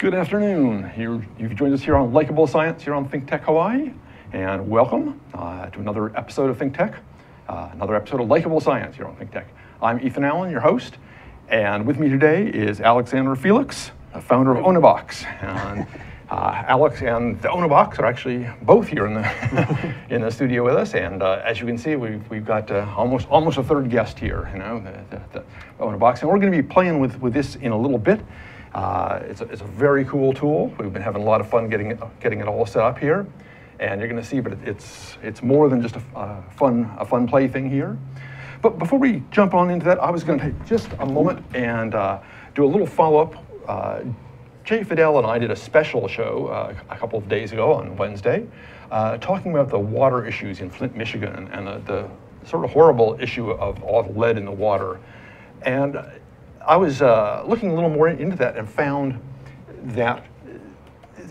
Good afternoon. You've joined us here on Likeable Science here on ThinkTech Hawaii, and welcome to another episode of ThinkTech, another episode of Likeable Science here on ThinkTech. I'm Ethan Allen, your host, and with me today is Alexander Felix, the founder of OneBox. And Alex and the OneBox are actually both here in the in the studio with us, and as you can see, we've got almost a third guest here. You know, the OneBox, and we're going to be playing with this in a little bit. It's a very cool tool. We've been having a lot of fun getting it all set up here, and you're going to see. But it's more than just a fun play thing here. But before we jump on into that, I was going to take just a moment and do a little follow-up. Jay Fidel and I did a special show a couple of days ago on Wednesday, talking about the water issues in Flint, Michigan, and the sort of horrible issue of all the lead in the water. And I was looking a little more into that and found that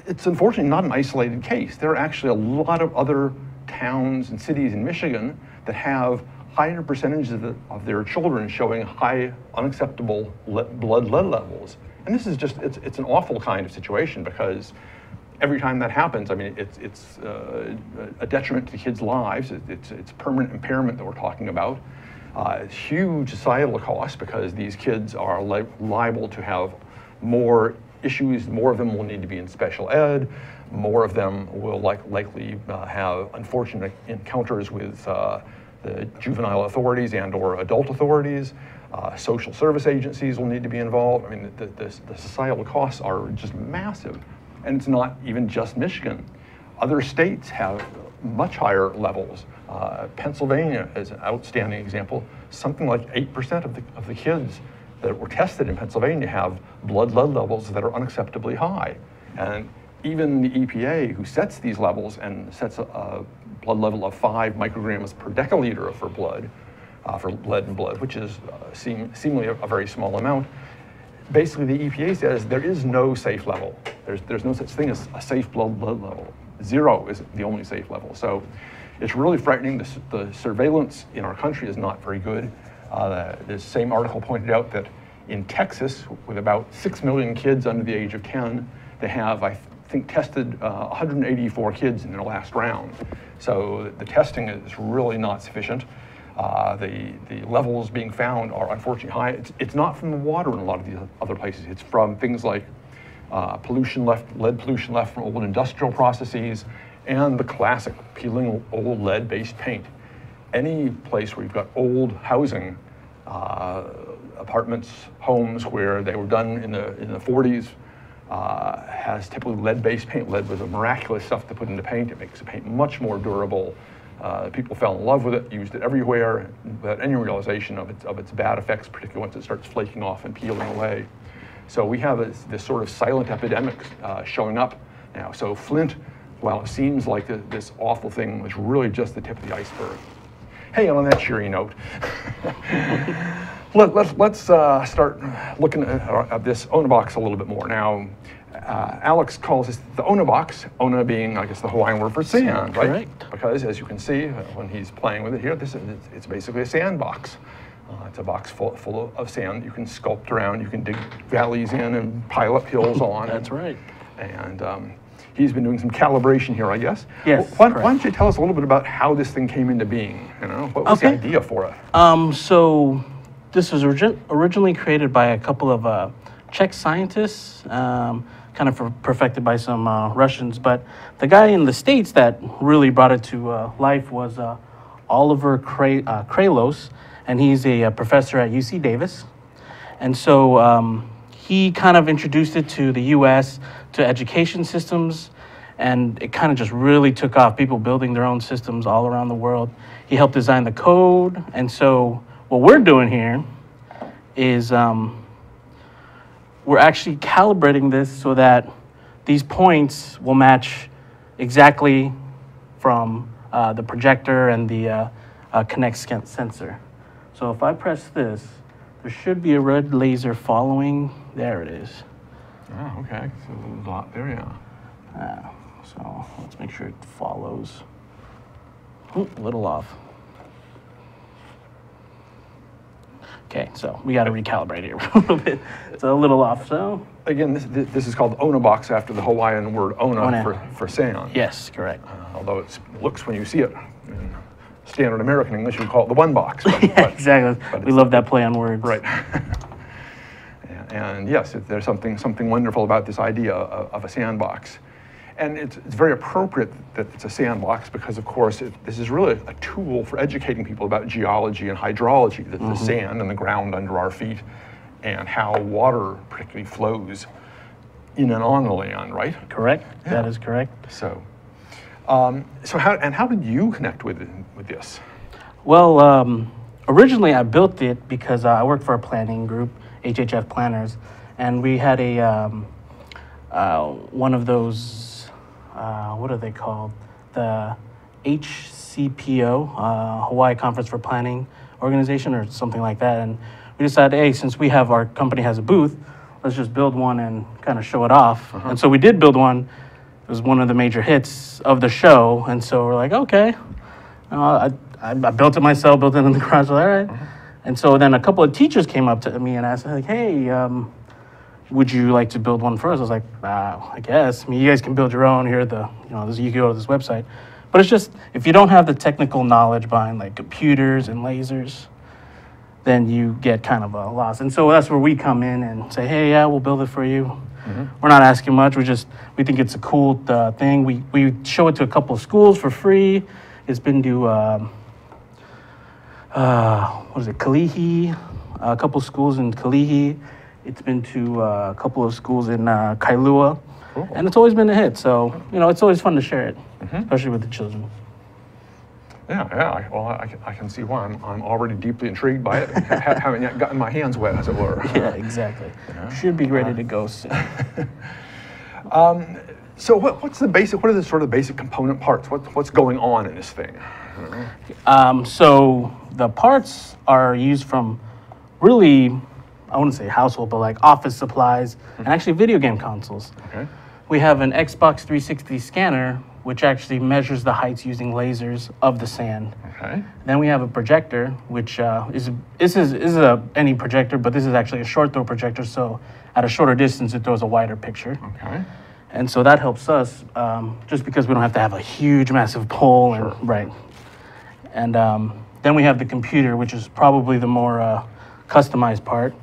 it's unfortunately not an isolated case. There are actually a lot of other towns and cities in Michigan that have higher percentages of their children showing high unacceptable blood lead levels. And this is just, it's an awful kind of situation, because every time that happens, I mean, it's a detriment to kids' lives. It's permanent impairment that we're talking about. It's huge societal cost, because these kids are liable to have more issues. More of them will need to be in special ed. More of them will likely have unfortunate encounters with the juvenile authorities and/or adult authorities. Social service agencies will need to be involved. I mean, the societal costs are just massive. And it's not even just Michigan. Other states have much higher levels. Pennsylvania is an outstanding example. Something like 8% of the kids that were tested in Pennsylvania have blood lead levels that are unacceptably high. And even the EPA, who sets these levels and sets a blood level of 5 micrograms per deciliter for blood, for lead in blood, which is seemingly a very small amount. Basically, the EPA says there is no safe level. There's no such thing as a safe blood level. 0 is the only safe level. So it's really frightening. The surveillance in our country is not very good. The same article pointed out that in Texas, with about 6 million kids under the age of 10, they have, I think, tested 184 kids in their last round. So the testing is really not sufficient. The levels being found are unfortunately high. It's not from the water in a lot of these other places. It's from things like lead pollution left from old industrial processes, and the classic peeling old lead-based paint. Any place where you've got old housing, apartments, homes where they were done in the 40s, has typically lead-based paint. Lead was a miraculous stuff to put into paint. It makes the paint much more durable. People fell in love with it, used it everywhere, without any realization of its bad effects, particularly once it starts flaking off and peeling away. So we have this sort of silent epidemic showing up now. So Flint, while it seems like this awful thing, was really just the tip of the iceberg. Hey, and on that cheery note, let's start looking at this OneBox a little bit more. Now, Alex calls this the OneBox, Ona being, I guess, the Hawaiian word for sand, right? Correct. Because as you can see, when he's playing with it here, it's basically a sandbox. It's a box full of sand you can sculpt around, you can dig valleys in and pile up hills on. That's right. And he's been doing some calibration here, I guess. Yes. Why don't you tell us a little bit about how this thing came into being? You know, what was the idea for it? So this was originally created by a couple of Czech scientists, kind of perfected by some Russians. But the guy in the States that really brought it to life was Oliver Kralos, and he's a professor at UC Davis. And so he kind of introduced it to the US, to education systems, and it kind of just really took off, people building their own systems all around the world. He helped design the code, and so what we're doing here is we're actually calibrating this so that these points will match exactly from the projector and the Connect sensor. So if I press this, there should be a red laser following. There it is. Oh, okay. So there's a lot there, yeah. So let's make sure it follows. Ooh, a little off. Okay, so we got to recalibrate here a little bit. It's a little off, so. Again, this is called OneBox after the Hawaiian word ona. For sand. Yes, correct. Although it looks when you see it in standard American English, you would call it the OneBox. Yeah, exactly. But we love that play on words. Right. and yes, there's something wonderful about this idea of a sandbox. And it's very appropriate that it's a sandbox because, of course, this is really a tool for educating people about geology and hydrology, the sand and the ground under our feet, and how water particularly flows in and on the land, right? Correct. Yeah. That is correct. So, how did you connect with this? Well, originally I built it because I worked for a planning group, HHF Planners, and we had a one of those. What are they called? The HCPO, Hawaii Conference for Planning Organization, or something like that. And we decided, hey, since our company has a booth, let's just build one and kind of show it off. And so we did build one. It was one of the major hits of the show. And so we're like, okay. I built it myself, built it in the garage. All right. And so then a couple of teachers came up to me and asked, like, hey, would you like to build one for us? I was like, I guess. I mean, you guys can build your own here. You can go to this website. But it's just, if you don't have the technical knowledge behind like computers and lasers, then you get kind of lost. And so that's where we come in and say, hey, yeah, we'll build it for you. We're not asking much. We think it's a cool thing. We show it to a couple of schools for free. It's been to, Kalihi, a couple of schools in Kalihi. It's been to a couple of schools in Kailua, and it's always been a hit. So, it's always fun to share it, especially with the children. Yeah. Well, I can see why. I'm already deeply intrigued by it. Haven't yet gotten my hands wet, as it were. Yeah, exactly. Should be ready to go soon. So what's the basic? What are the sort of basic component parts? What's going on in this thing? So the parts are used from really, I wouldn't say household, but like office supplies and actually video game consoles. Okay. We have an Xbox 360 scanner, which actually measures the heights using lasers of the sand. Okay. Then we have a projector, which is any projector, but this is actually a short throw projector. So at a shorter distance, it throws a wider picture. Okay. And so that helps us, just because we don't have to have a huge, massive pole. Sure. Right. And then we have the computer, which is probably the more customized part.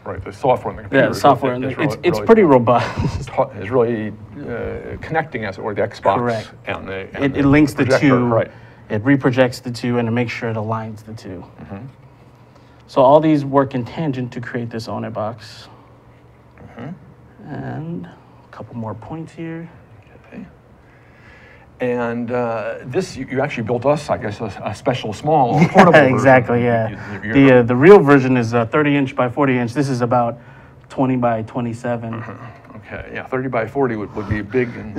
Right, the software in the computer. Yeah, the software. It's pretty robust. It's really connecting, as it were, the Xbox. Correct. And it links the two. Right. It reprojects the two, and to make sure it aligns the two. So all these work in tangent to create this OneBox. And a couple more points here. Okay. And this, you actually built us, I guess, a special small portable version. Exactly, yeah. The real version is 30 inch by 40 inch. This is about 20 by 27. Okay, yeah, 30 by 40 would be big and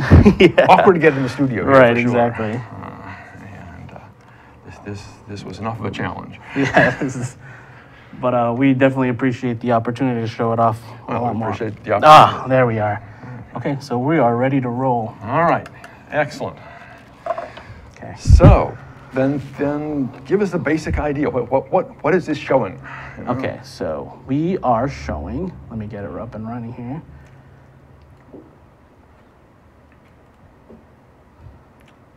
awkward to get in the studio. Right, for sure. exactly. And this was enough of a challenge. Yeah, but we definitely appreciate the opportunity to show it off a lot more. Appreciate the opportunity. There we are. Okay, so we are ready to roll. All right, excellent. Okay. So then give us the basic idea. What is this showing? Okay, so we are showing. Let me get it up and running here.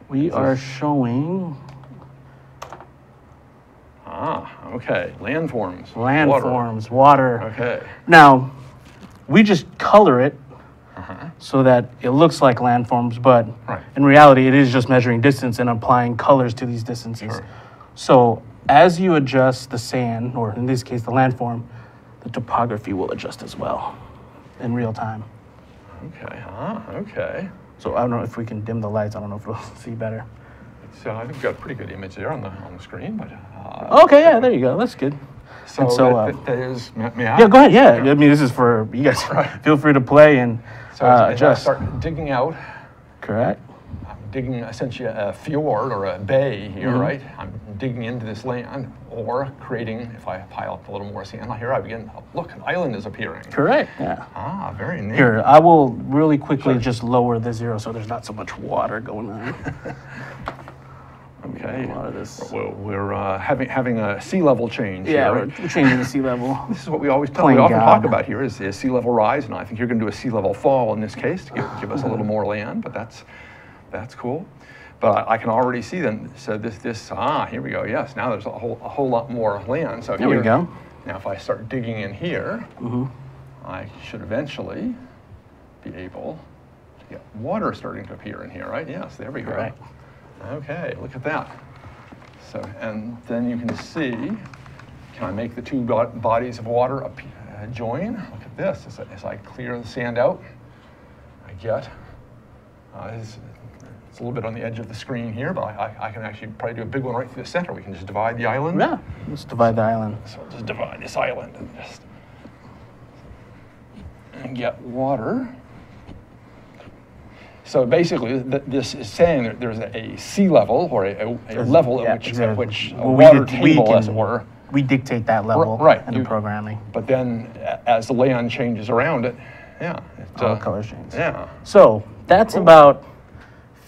We are showing. Okay. Landforms. Landforms, water. Okay. Now, we just color it so that it looks like landforms, but in reality, it is just measuring distance and applying colors to these distances. Sure. So as you adjust the sand, or in this case, the landform, the topography will adjust as well in real time. Okay. Okay. So I don't know if we can dim the lights. I don't know if we'll see better. So I think we've got a pretty good image there on the screen, but. Okay, yeah, there you go. That's good. So, that is, may I? Yeah, go ahead. Yeah, I mean, this is for you guys. Feel free to play and adjust. I start digging out. Correct. I'm digging essentially a fjord or a bay here, right? I'm digging into this land, or creating. If I pile up a little more sand here, I begin. Look, an island is appearing. Correct. Yeah. Very neat. Here, I will really quickly just lower the zero so there's not so much water going on. Okay. A lot of this. We're having a sea level change. Yeah, here. we're changing the sea level. This is what we often Playing talk God. about here is sea level rise, and I think you're going to do a sea level fall in this case to give us a little more land, but that's cool. But I can already see then. So here we go. Yes, now there's a whole lot more land. So There we go. Now if I start digging in here, I should eventually be able to get water starting to appear in here, right? Yes, there we go. Right. Okay, look at that. So, and then you can see, can I make the two bodies of water join? Look at this. As I clear the sand out, I get, it's a little bit on the edge of the screen here, but I can actually probably do a big one right through the center. We can just divide the island. Yeah, let's divide the island. So I'll just divide this island and get water. So basically, this is saying that there's a sea level or a level at which a water table, as it were. We dictate that level in the programming. But then, as the land changes around it, all the colors change. Yeah. So that's about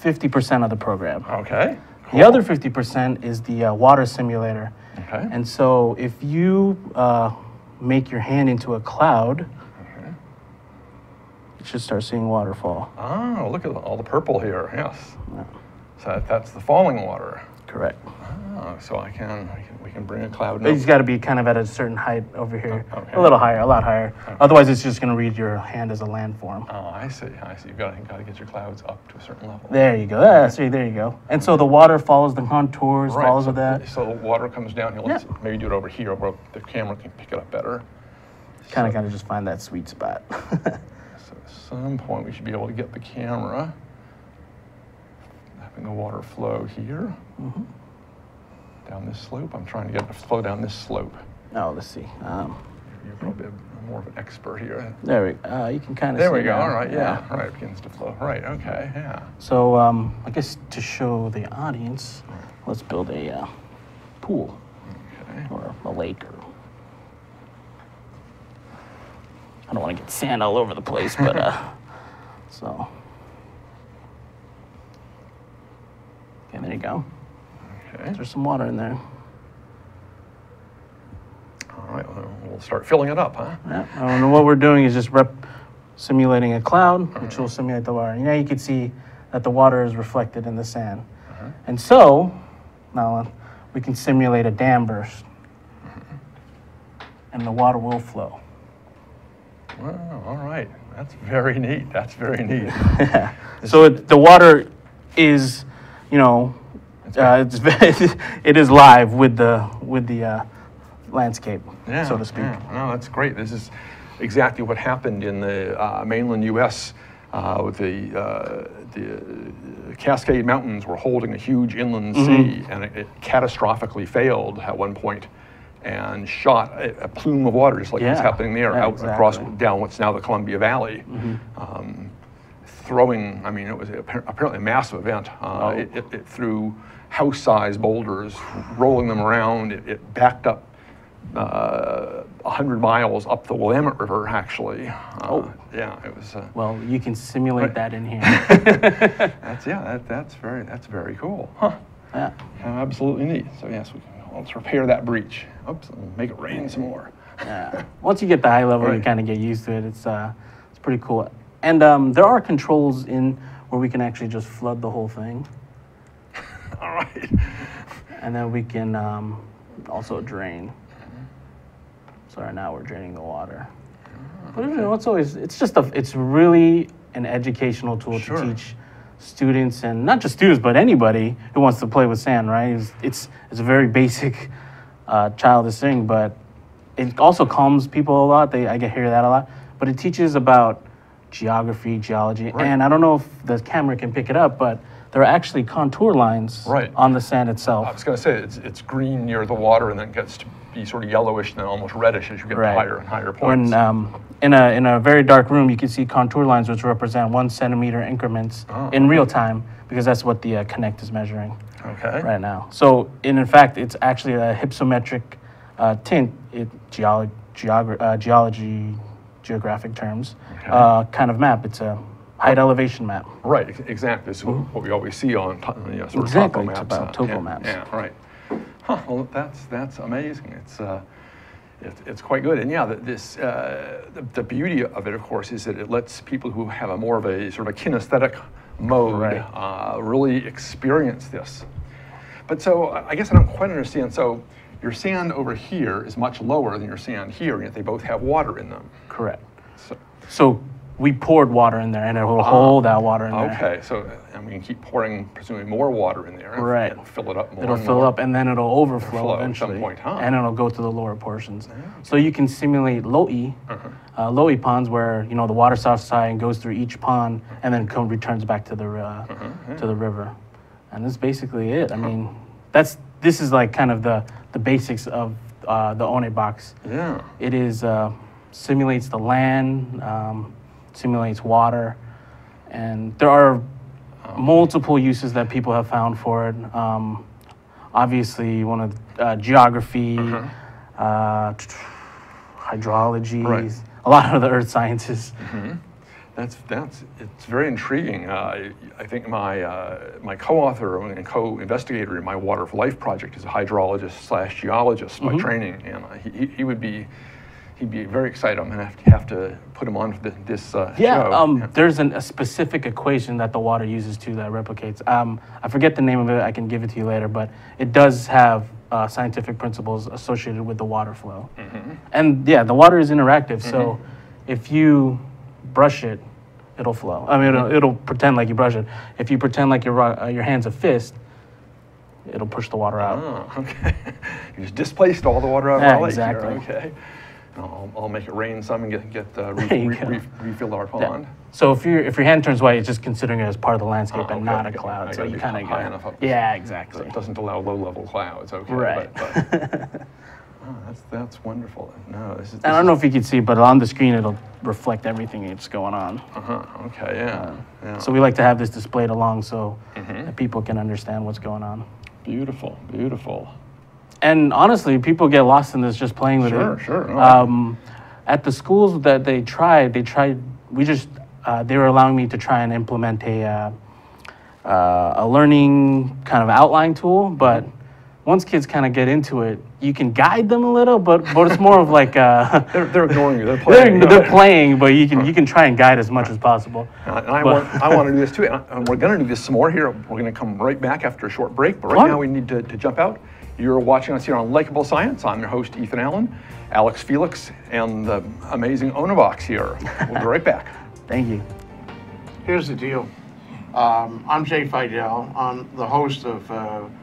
50% of the program. Okay. Cool. The other 50% is the water simulator. Okay. And so if you make your hand into a cloud, you should start seeing waterfall. Oh, look at all the purple here. Yes. Yeah. So that's the falling water. Correct. Oh, so we can bring a cloud. It's got to be kind of at a certain height over here, Okay. a little higher, a lot higher. Okay. Otherwise, it's just going to read your hand as a landform. Oh, I see. You've got to get your clouds up to a certain level. There you go. There you go. And so the water follows the contours, follows with that. So the water comes down here. Let's maybe do it over here where the camera can pick it up better. Kind of just find that sweet spot. So at some point, we should be able to get the camera having the water flow here. Down this slope. I'm trying to get it to flow down this slope. Oh, let's see. You're probably more of an expert here. There we go. You can kind of see. There we go. Now. All right. Yeah. All right. It begins to flow. Right. Okay. Yeah. So I guess to show the audience, let's build a pool or a lake. Or I don't want to get sand all over the place, but so. Okay, there you go. Okay. There's some water in there. All right, we'll start filling it up, huh? Yeah. And what we're doing is just simulating a cloud, which will simulate the water. You can see that the water is reflected in the sand. And so, now we can simulate a dam burst. And the water will flow. Wow, all right. That's very neat. That's very neat. So the water is, it is live with the landscape, so to speak. Yeah. No, that's great. This is exactly what happened in the mainland U.S. With the Cascade Mountains were holding a huge inland sea, and it catastrophically failed at one point and shot a plume of water, just like what's happening there, out across down what's now the Columbia Valley. Throwing, it was apparently a massive event. It threw house-sized boulders, rolling them around. It backed up 100 miles up the Willamette River, actually. Yeah, it was. Well, you can simulate that in here. That's very cool. Huh? Yeah. Absolutely neat. So yes, let's repair that breach. Oops, and make it rain some more. Yeah. Once you get the high level, you kind of get used to it. It's pretty cool. And there are controls in where we can actually just flood the whole thing. All right. And then we can also drain. So right now we're draining the water. But it's really an educational tool to teach students, and not just students, but anybody who wants to play with sand, right? It's a very basic childish thing, but it also calms people a lot. I hear that a lot. But it teaches about geography, geology, and I don't know if the camera can pick it up, but there are actually contour lines on the sand itself. I was going to say it's green near the water, and then it gets to be sort of yellowish and then almost reddish as you get to higher and higher points. When in a very dark room, you can see contour lines which represent 1 centimeter increments in real time, because that's what the Kinect is measuring right now. So in fact, it's actually a hypsometric tint. Geographic terms, kind of map. It's a height elevation map. Right, exactly. This is what we always see on sort of Exactly, topo maps. it's about topo yeah, maps. Yeah, right. Huh, well, that's amazing. It's quite good. And yeah, the beauty of it, of course, is that it lets people who have a more of a sort of a kinesthetic mode really experience this. But so I guess I don't quite understand. So your sand over here is much lower than your sand here, and yet they both have water in them. Correct. So we poured water in there, and it will hold that water in there. Okay, so and we can keep pouring presumably more water in there. Right. It'll fill it up more. It'll fill up, and then it'll overflow eventually, at some point, huh? and it'll go to the lower portions. Okay. So you can simulate low-E, low-E ponds where the water subsides and goes through each pond, and then returns back to the to the river, and that's basically it. I mean, this is like kind of the basics of the OneBox. Yeah. It is simulates the land, simulates water, and there are multiple uses that people have found for it. Obviously, one of geography, hydrology, a lot of the earth sciences. It's very intriguing. I think my co-author and co-investigator in my Water for Life project is a hydrologist / geologist by training, and he'd be very excited. I'm going to have to put him on for this show. There's a specific equation that the water uses too that replicates. I forget the name of it. I can give it to you later, but it does have scientific principles associated with the water flow. And yeah, the water is interactive. So if you brush it, it'll flow. I mean, it'll pretend like you brush it. If you pretend like your hand's a fist, it'll push the water out. Oh, okay. You just displaced all the water out of the lake. Exactly. Here. Okay. I'll make it rain some and refill our pond. Yeah. So if your hand turns white, it's just considering it as part of the landscape and not a cloud. So you kind of high enough up. Yeah, exactly. So it doesn't allow low-level clouds. Okay. Right. But that's wonderful. No, I don't know if you can see, but on the screen it'll reflect everything that's going on. Okay. Yeah. So we like to have this displayed along so that people can understand what's going on. Beautiful. Beautiful. And honestly, people get lost in this just playing with it. Sure. No. At the schools that they were allowing me to try and implement a learning kind of outline tool. But once kids kind of get into it, you can guide them a little, but it's more of like they're ignoring you. They're playing. They're playing, but you can try and guide as much as possible. And I want to do this too, and we're going to do this some more here. We're going to come right back after a short break, but right now we need to jump out. You're watching us here on Likeable Science. I'm your host, Ethan Allen, Alex Felix, and the amazing OneBox here. We'll be right back. Thank you. Here's the deal. I'm Jay Fidel. I'm the host of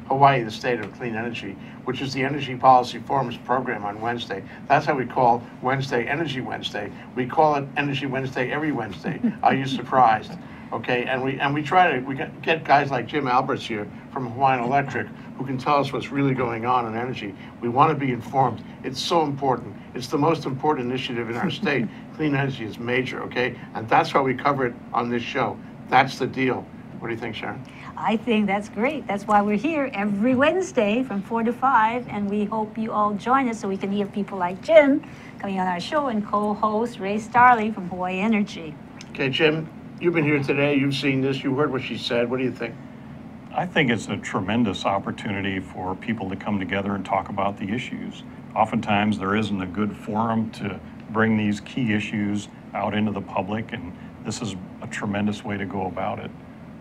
Hawaii, the State of Clean Energy, which is the Energy Policy Forum's program on Wednesday. That's how we call Wednesday Energy Wednesday. We call it Energy Wednesday every Wednesday. Are you surprised? Okay, and we get guys like Jim Alberts here from Hawaiian Electric who can tell us what's really going on in energy. We want to be informed. It's so important. It's the most important initiative in our state. Clean energy is major, okay? And that's why we cover it on this show. That's the deal. What do you think, Sharon? I think that's great. That's why we're here every Wednesday from 4 to 5, and we hope you all join us so we can hear people like Jim coming on our show and co-host Ray Starley from Hawaii Energy. Okay, Jim, you've been here today. You've seen this. You heard what she said. What do you think? I think it's a tremendous opportunity for people to come together and talk about the issues. Oftentimes there isn't a good forum to bring these key issues out into the public, and this is a tremendous way to go about it.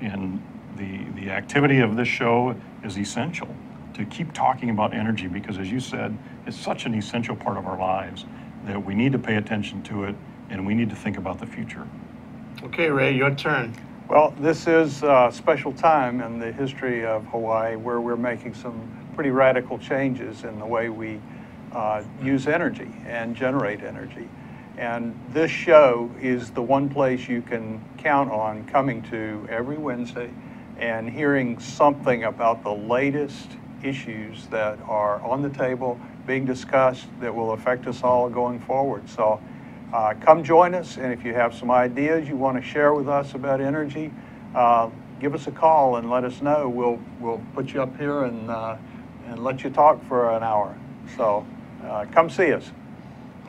And the activity of this show is essential to keep talking about energy because, as you said, it's such an essential part of our lives that we need to pay attention to it and we need to think about the future. Okay, Ray, your turn. Well, this is a special time in the history of Hawaii where we're making some pretty radical changes in the way we use energy and generate energy. And this show is the one place you can count on coming to every Wednesday and hearing something about the latest issues that are on the table, being discussed, that will affect us all going forward. So come join us, and if you have some ideas you want to share with us about energy, give us a call and let us know. We'll put you up here and let you talk for an hour. So come see us.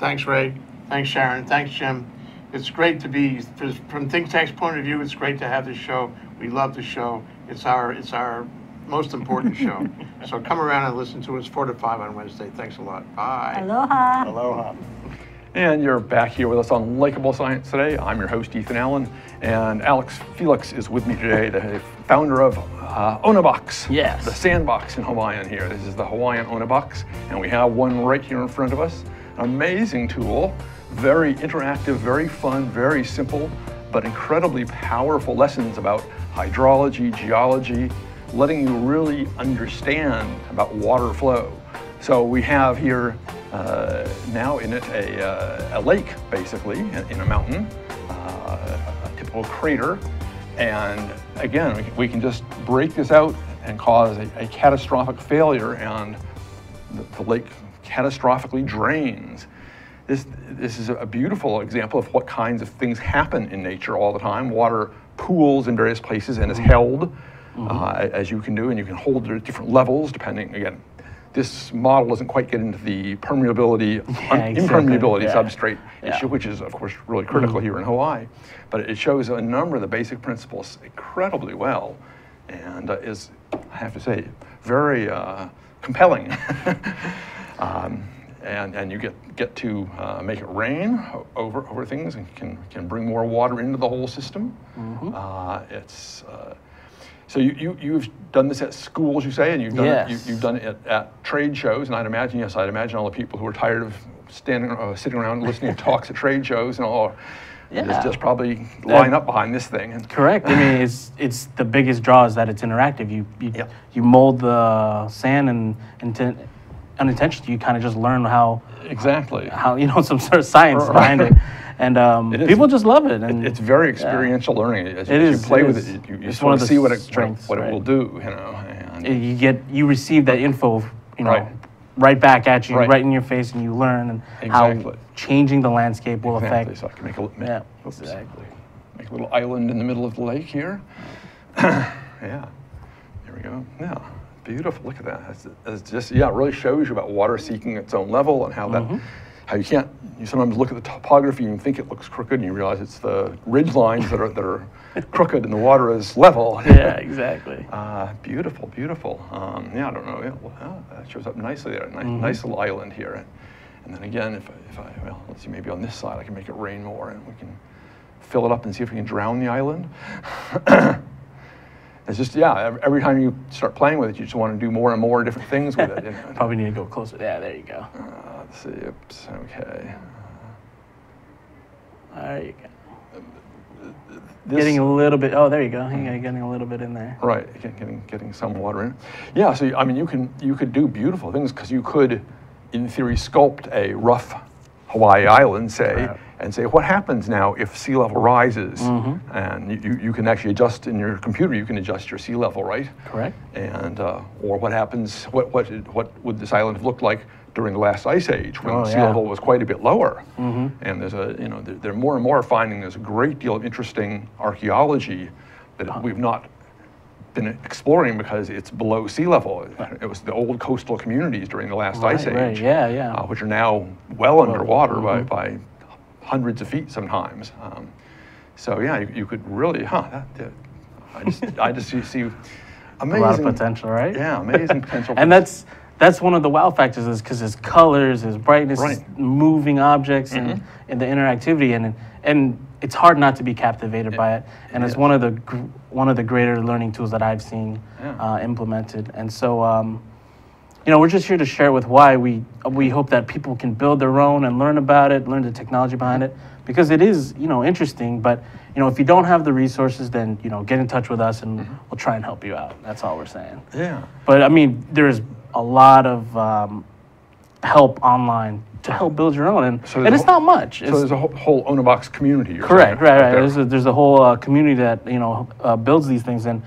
Thanks, Ray. Thanks, Sharon. Thanks, Jim. It's great to be, from ThinkTech's point of view, it's great to have this show. We love the show. It's our most important show. So come around and listen to us 4 to 5 on Wednesday. Thanks a lot. Bye. Aloha. Aloha. And you're back here with us on Likeable Science today. I'm your host, Ethan Allen, and Felix is with me today, the founder of OneBox. Yes. The Sandbox in Hawaiian here. This is the Hawaiian OneBox, and we have one right here in front of us. An amazing tool, very interactive, very fun, very simple, but incredibly powerful lessons about hydrology, geology, letting you really understand about water flow. So we have here now in it a lake, basically, in a mountain, a typical crater. And again, we can just break this out and cause a catastrophic failure, and the lake catastrophically drains. This is a beautiful example of what kinds of things happen in nature all the time. Water pools in various places and is held, as you can do, and you can hold it at different levels depending, again, this model doesn't quite get into the permeability, impermeability substrate issue, which is, of course, really critical here in Hawaii. But it shows a number of the basic principles incredibly well, and is, I have to say, very compelling. And you get to make it rain over things, and can bring more water into the whole system. So you've done this at schools, you say, and you've done you've done it at trade shows, and I'd imagine all the people who are tired of sitting around listening to talks at trade shows, and just probably line up behind this thing. And correct. I mean, it's the biggest draw is that it's interactive. You mold the sand, and unintentionally you kind of just learn how some sort of science behind it. And people just love it. And it's very experiential learning. As you play with it, you sort of see what it will do. And you receive that info, right back at you, right in your face, and you learn and how changing the landscape will affect. So I can make a little island in the middle of the lake here. There we go. Yeah. Beautiful. Look at that. It's just, it really shows you about water seeking its own level, and how how you sometimes look at the topography and think it looks crooked, and you realize it's the ridge lines that are crooked and the water is level. Yeah, exactly. Beautiful, beautiful. I don't know. That shows up nicely there. Nice little island here. And then again, if I let's see, maybe on this side I can make it rain more, and we can fill it up and see if we can drown the island. It's just, every time you start playing with it, you just want to do more and more different things with it. Probably need to go closer. Yeah, there you go. Let's see, oops, okay. There you go. Getting a little bit, there you go. Getting a little bit in there. Right, getting some water in. Yeah, so I mean, you could do beautiful things, because you could, in theory, sculpt a rough Hawaii island, say, and say, what happens now if sea level rises? And you can actually adjust in your computer, you can adjust your sea level, right? Correct. And, or what happens, what would this island have looked like during the last ice age, when sea level was quite a bit lower? And there's they're more and more finding there's a great deal of interesting archaeology that we've not been exploring because it's below sea level. It was the old coastal communities during the last ice age, which are now well underwater by hundreds of feet sometimes. So you could really, I just see amazing. A lot of potential, right? Yeah, amazing potential. And that's one of the wow factors, is because his colors, his brightness, his moving objects, and the interactivity, and it's hard not to be captivated by it. And it's one of the greater learning tools that I've seen implemented. And so, we're just here to share with why we hope that people can build their own and learn about it, learn the technology behind it, because it is, interesting. But, if you don't have the resources, then, get in touch with us, and we'll try and help you out. That's all we're saying. Yeah. But, I mean, there's a lot of help online to help build your own, and it's not much. So there's a whole OneBox community. Correct, right. There's a whole community that builds these things, and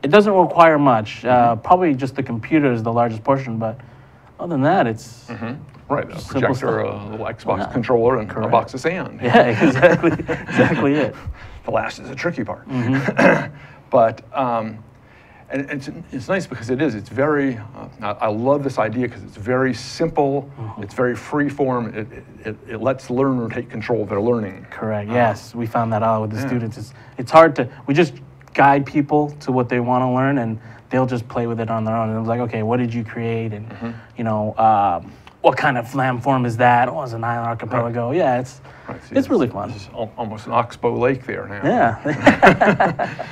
it doesn't require much. Probably just the computer is the largest portion, but other than that, it's right. A projector, a little Xbox controller, and a box of sand. Yeah, exactly it. The last is the tricky part. But and it's nice because it's very, I love this idea because it's very simple, it's very free form, it lets the learner take control of their learning. Correct, yes, we found that out with the students. It's hard to, we just guide people to what they want to learn, and they'll just play with it on their own. And it's like, okay, what did you create? And, you know, what kind of landform is that? Oh, it's an island archipelago. Right. Yeah, it's really fun. This is almost an oxbow lake there now. Yeah.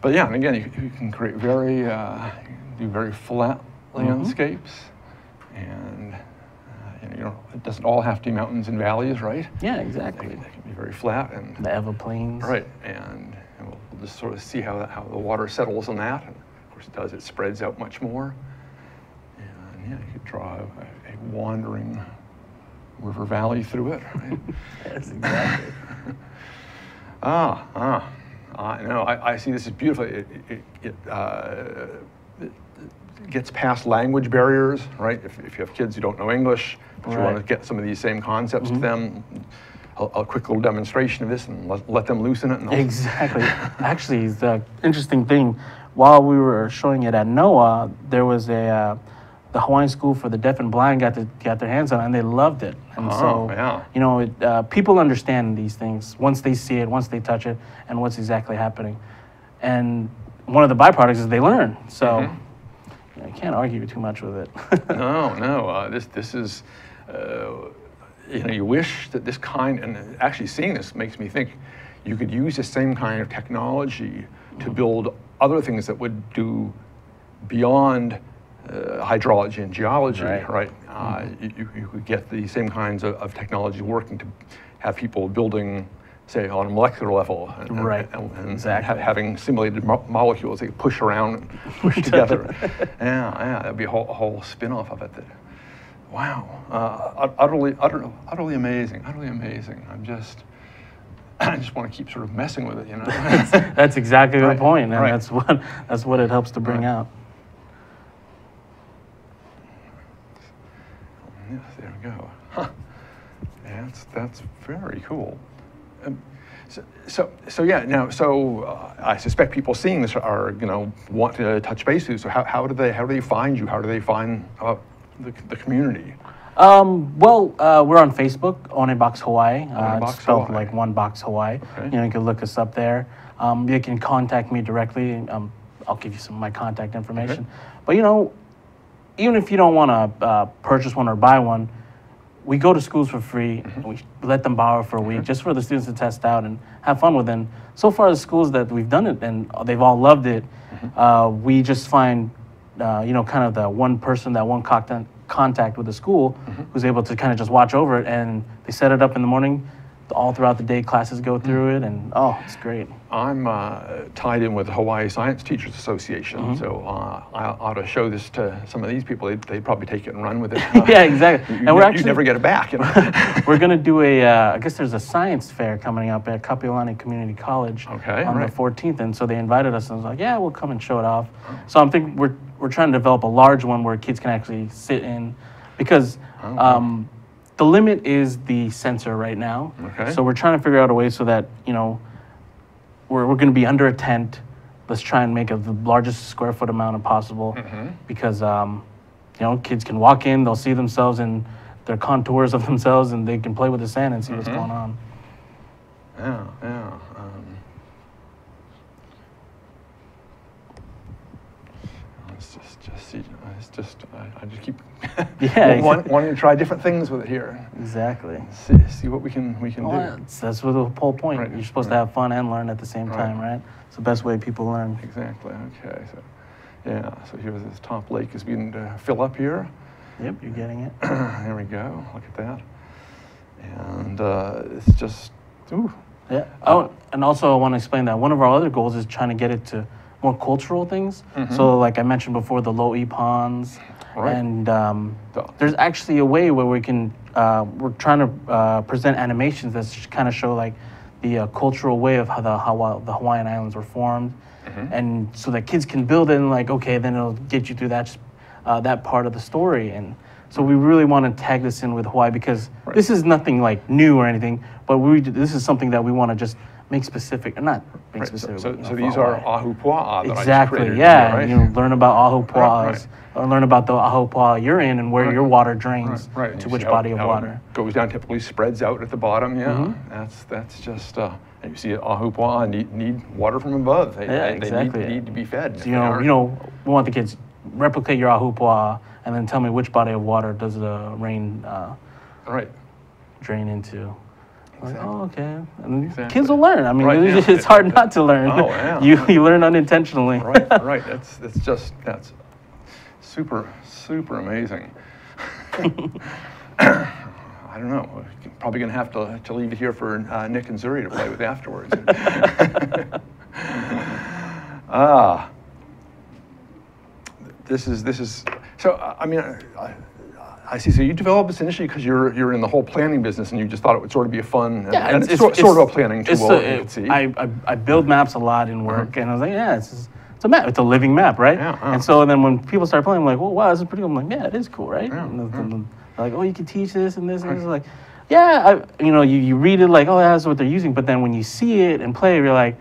But yeah, and again, you can create very, do very flat landscapes, and you know, it doesn't all have to be mountains and valleys, right? Yeah, exactly. They can be very flat and the everplains. Right, and we'll just sort of see how the water settles on that, and of course it does. It spreads out much more, and yeah, you could draw a wandering river valley through it, right? Yes, exactly. No, I see this as beautiful. It gets past language barriers, right? If you have kids who don't know English, but you want to get some of these same concepts to them, a quick little demonstration of this and let them loosen it. And exactly. Actually, the interesting thing, while we were showing it at NOAA, there was the Hawaiian School for the Deaf and Blind got their hands on it, and they loved it. And you know, people understand these things once they see it, once they touch it, and what's exactly happening. And one of the byproducts is they learn. So you know, you can't argue too much with it. No. This is, you know, you wish that this kind, and actually seeing this makes me think you could use the same kind of technology to build other things that would do beyond hydrology and geology, right? You could get the same kinds of technology working to have people building, say, on a molecular level, and having simulated molecules they could push around and push together. Yeah, that'd be a whole spin-off of it. Wow, utterly amazing, utterly amazing. I just want to keep sort of messing with it, you know. That's exactly the point, and that's what it helps to bring out. Yes, there we go. Huh. Yeah, that's very cool. So yeah. Now, I suspect people seeing this are, you know, want to touch base with you. So how do they find you? How do they find the community? Well, we're on Facebook, OneBox Hawaii. It's spelled like OneBox Hawaii. Okay. You know, you can look us up there. You can contact me directly. I'll give you some of my contact information. Okay. But you know, even if you don't want to purchase one or buy one, we go to schools for free. And we let them borrow for a week just for the students to test out and have fun with them. So far, the schools that we've done it and they've all loved it. We just find, you know, kind of the one person, that one contact with the school who's able to kind of just watch over it, and they set it up in the morning. All throughout the day, classes go through it, and it's great. I'm tied in with the Hawaii Science Teachers Association, so I ought to show this to some of these people. They'd probably take it and run with it. Yeah, exactly. And you never get it back. You know? We're going to do I guess there's a science fair coming up at Kapiolani Community College on the 14th, and so they invited us, and I was like, yeah, we'll come and show it off. So I'm thinking we're trying to develop a large one where kids can actually sit in, because the limit is the sensor right now. Okay. So we're trying to figure out a way so that, you know, we're going to be under a tent. Let's try and make the largest square foot amount possible, because, you know, kids can walk in, they'll see themselves in their contours of themselves, and they can play with the sand and see what's going on. Yeah. I just keep wanting to try different things with it here. Exactly. See what we can do. That's what the whole point. Right. You're supposed to have fun and learn at the same time, right? It's the best way people learn. Exactly. Okay. So here's this top lake is beginning to fill up here. Yep, you're getting it. There we go. Look at that. And it's just Yeah. And also I want to explain that one of our other goals is trying to get it to more cultural things. So like I mentioned before, the low-E ponds. Right. And there's actually a way where we can, we're trying to present animations that kind of show like the cultural way of how the Hawaiian Islands were formed. And so that kids can build it and like, okay, then it'll get you through that part of the story. And so we really want to tag this in with Hawaii, because this is nothing like new or anything, but this is something that we want to just make specific, or not make Right, specific. so for these are Hawaii. ahupua'a that I just Exactly, created yeah. here, right? You learn about ahupua'as, Right. or learn about the ahupua'a you're in and where Right. your water drains Right, and to you which see how- body of how it water. goes down, typically spreads out at the bottom. Yeah, that's just. And you see, ahupua'a need water from above. They, Yeah, they exactly. need to be fed. If So, they you aren't- know, we want the kids replicate your ahupua'a and then tell me which body of water does the rain Right. drain into. Like, Exactly. oh, okay. And Exactly. kids will learn. I mean, Right, it's, yeah. it's hard not to learn. Oh, yeah. You learn unintentionally. Right. That's super amazing. I don't know. We're probably going to have to leave it here for Nick and Zuri to play with afterwards. This is. So I mean, I see. So you developed this initially because you're in the whole planning business, and you just thought it would sort of be a fun. And it's sort of a planning tool. You could see. I build maps a lot in work, and I was like, yeah, it's a map. It's a living map, right? Yeah, And so then when people start playing, I'm like, well, wow, this is pretty cool. I'm like, yeah, it is cool, right? And they're like, oh, you can teach this and this and this. Like, yeah, you read it like, oh, that's what they're using. But then when you see it and play, you're like,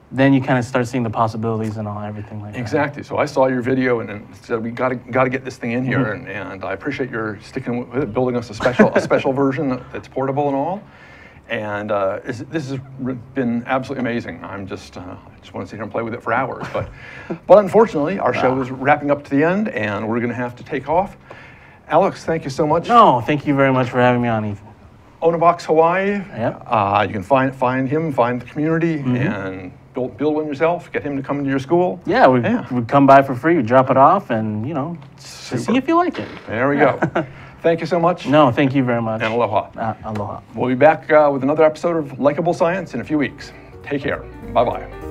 then you kind of start seeing the possibilities and everything like that. Exactly. So I saw your video and then said we got to get this thing in here, and I appreciate your sticking with it, building us a special version that's portable and all. And this has been absolutely amazing. I just want to sit here and play with it for hours. But unfortunately, our show is wrapping up to the end, and we're going to have to take off. Alex, thank you so much. No, thank you very much for having me on, Ethan. OneBox Hawaii. Yep. You can find him, find the community, and build one yourself. Get him to come to your school. Yeah, we come by for free, we drop it off, and to see if you like it. There we go. Thank you so much. No, thank you very much. And aloha. Aloha. We'll be back with another episode of Likeable Science in a few weeks. Take care. Bye-bye.